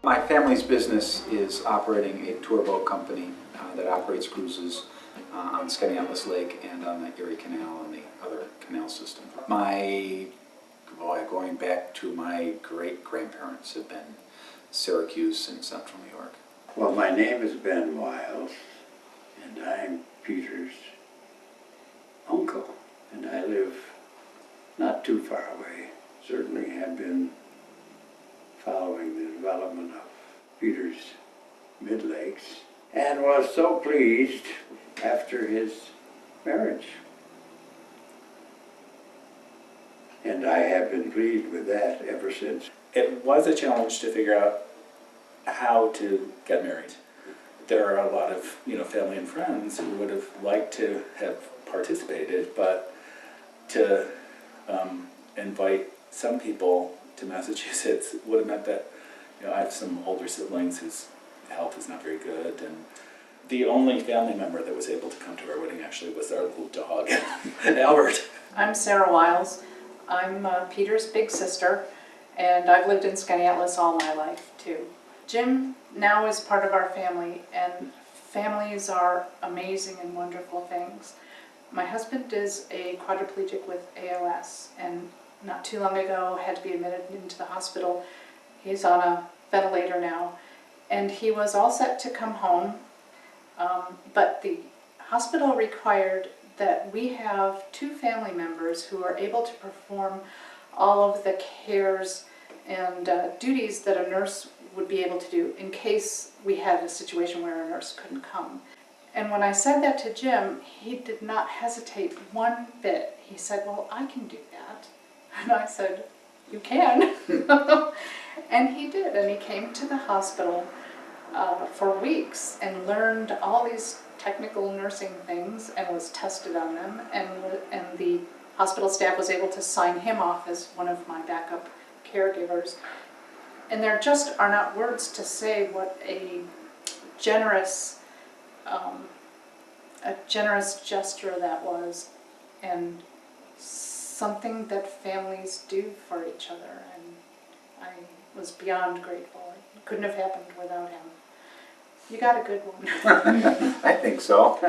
My family's business is operating a tour boat company that operates cruises on Skaneateles Lake and on the Erie Canal and the other canal system. Going back to my great-grandparents have been Syracuse and Central New York. Well, my name is Ben Wiles, and I'm Peter's uncle, and I live not too far away. Certainly have been following the development of Peter's Mid-Lakes, and was so pleased after his marriage. And I have been pleased with that ever since. It was a challenge to figure out how to get married. There are a lot of family and friends who would have liked to have participated, but to invite some people to Massachusetts would have meant that I have some older siblings whose health is not very good, and the only family member that was able to come to our wedding actually was our little dog, Albert. I'm Sarah Wiles. I'm Peter's big sister, and I've lived in Skaneateles all my life too. Jim now is part of our family, and families are amazing and wonderful things. My husband is a quadriplegic with ALS, and not too long ago had to be admitted into the hospital. He's on a ventilator now, and he was all set to come home, but the hospital required that we have 2 family members who are able to perform all of the cares and duties that a nurse would be able to do in case we had a situation where a nurse couldn't come. And when I said that to Jim, he did not hesitate one bit. He said, "Well, I can do that." And I said, "You can." And he did, and he came to the hospital for weeks and learned all these technical nursing things and was tested on them, and the hospital staff was able to sign him off as one of my backup caregivers. And there just are not words to say what a generous gesture that was, and something that families do for each other, and I was beyond grateful. It couldn't have happened without him. You got a good one. I think so.